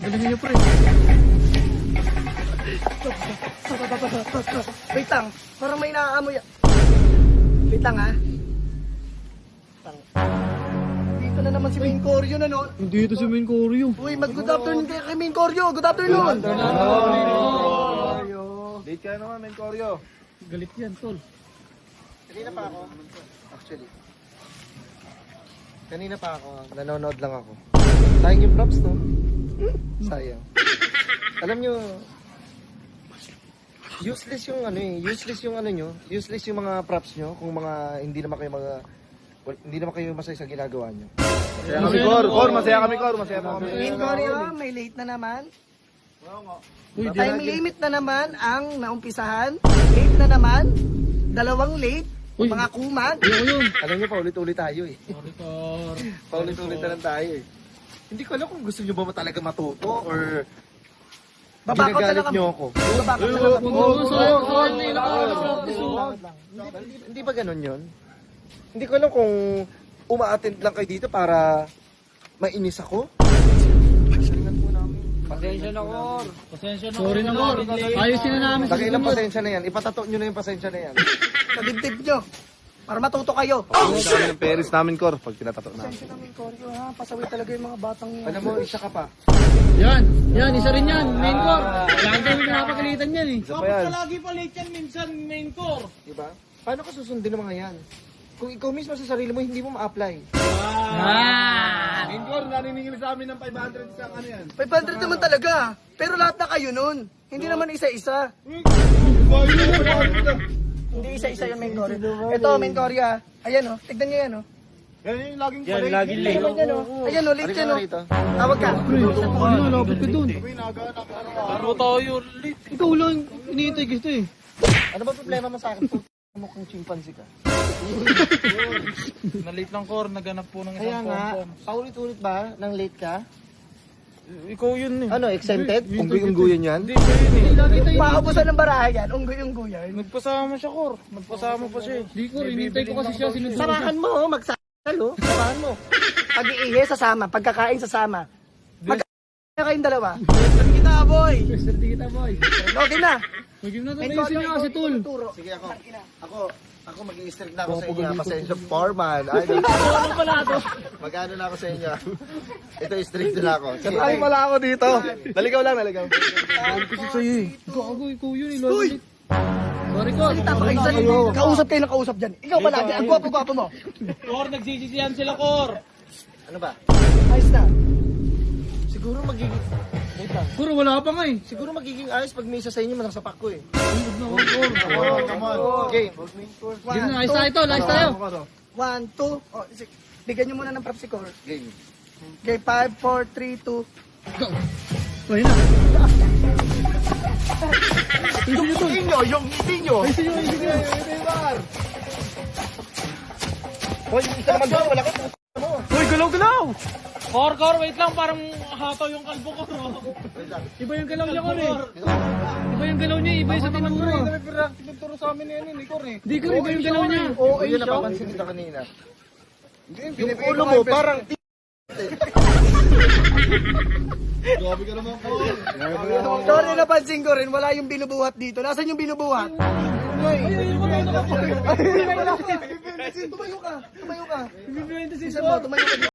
Galing niyo, pre. Wait lang, parang may naaamoy. Wait lang ha. Dito na naman si Main Coryo na no. Hindi ito si Main Coryo. Uy, mag-good afternoon kay Main Coryo. Good afternoon. Late ka naman, men Koryo. Galit yan, tol. Kanina pa ako. Actually. Kanina pa ako. Nanonood lang ako. Sayang yung props, no? Sayang. Alam nyo, useless yung ano eh. Useless yung ano nyo. Useless yung mga props nyo kung mga hindi naman kayo masaya sa ginagawa nyo. Masaya kami, Kor. Kor, masaya kami, Kor. Masaya pa kami. Main Coryo, may late na naman. Uy, Time limit na naman ang naumpisahan. Late na naman. 2 late. Uy. Mga kumag. yun. Alam nyo, paulit-ulit tayo eh. Sorry, Kor. Paulit-ulit na lang tayo eh. Hindi ko alam kung gusto nyo ba talaga matuto or Babakot na lang ginagalit kami. nyo ako. Babakot na lang kami. Hindi ba ganun yun? Hindi ko alam kung uma-attend lang kayo dito para mainis ako. Pasensya na, Kor. Pasensya na. Sorry na, Kor. Ayusin na namin sa Dakilang susunod. pasensya na yan. Ipatato nyo na yung pasensya na yan. Sa dibdib nyo. Para matuto kayo. Ang dami ng Paris namin, Kor, pag tinatato namin. Pasensya namin, Coryo, ha? Pasaway talaga yung mga batang yan. Alam mo, isa ka pa. Yan, isa rin yan. Main Cor. Lagi kami pinapagalitan yan eh. Isa pa yan. Lagi pa late yan minsan, Main Cor. Diba? Paano ka susundin ng mga yan? Kung ikaw mismo sa sarili mo, hindi mo ma-apply. Main Kor, naniningil sa amin ng 500 sa ano yan. 500 naman talaga. Pero lahat na kayo nun. Hindi naman isa-isa. Hindi isa-isa yung main Coryo. Ito, main Coryo, ha? Ayan, oh. Tignan nyo yan, oh. Yan yung laging Yan, laging late. Ayan, yan, oh. Ayan, oh. Late Halika yan, nga oh. rito. Tawag ka. Ano, lapit ka dun. Laro tayo, late. Ikaw lang, iniintay kita eh. Ano ba problema mo sa akin? Mukhang chimpanzee ka. Na-late lang, Kor. Naganap po ng Kaya isang nga, pom-pom. paulit-ulit ba nang late ka? Ikaw yun eh. Ano, exempted? Unggoy-unggoyan yan? Hindi, siya yun eh. Maabusan ng barahan yan. Unggoy-unggoy yan. Nagpasama siya, Kor. Nagpasama pa siya eh. Di ko, inintay ko kasi siya, sinunod ko siya. Samahan mo, oh. Magsakal, oh. Samahan mo. Pag-iihi, sasama. Pagkakain, sasama. Magkakain na kayong dalawa. Pwede kita, boy. Swerte kita, boy. Okay na. Magiging na to, Main ayusin Coryo, niya kasi, ikaw tol. yung tuturo. Sige ako mag-i-strict na ako sa inyo. Pasensya, foreman. Ay, magano na ako sa inyo. Ito, strict na ako. Sige, Ay, wala ako dito. Naligaw lang, naligaw. Kasi sa'yo eh. Ikaw yun eh, lolo. Sorry, Cor. Salita pa kayo. Kausap kayo ng kausap dyan. Ikaw palagi. Ang gwapo-gwapo mo. Cor, nagsisisihan sila, Cor. ano ba? Ayos na. Siguro magiging... Wait lang. Cor, wala pa nga eh. Siguro magiging ayos pag may isa sa inyo manasapak ko eh. Come on. Game. Game na, ayos tayo, tol. Ayos tayo. 1, 2. Oh, bigyan nyo muna ng props si Cor. Game. Okay, 5, 4, 3, 2. Go. Ayun na. Yung ngiti nyo, yung ngiti nyo. Ayusin nyo, ayusin nyo. Hoy, yung isa naman doon, wala ka po. Uy, galaw-galaw! Cor, wait lang. Parang hataw yung kalbo ko. Iba yung galaw niya, Cor eh. Iba yung galaw niya, iba yung sa tinuro. Tinuturo sa amin yan eh, Kor eh. Di ko, iba yung galaw niya. Oo, yun napapansin kita kanina. Yung ulo mo, parang... Grabe ka naman, Kor. Sorry, napansin ko rin. Wala yung binubuhat dito. Nasaan yung binubuhat? Tumayo ka. Tumayo ka. Isa mo, tumayo ka.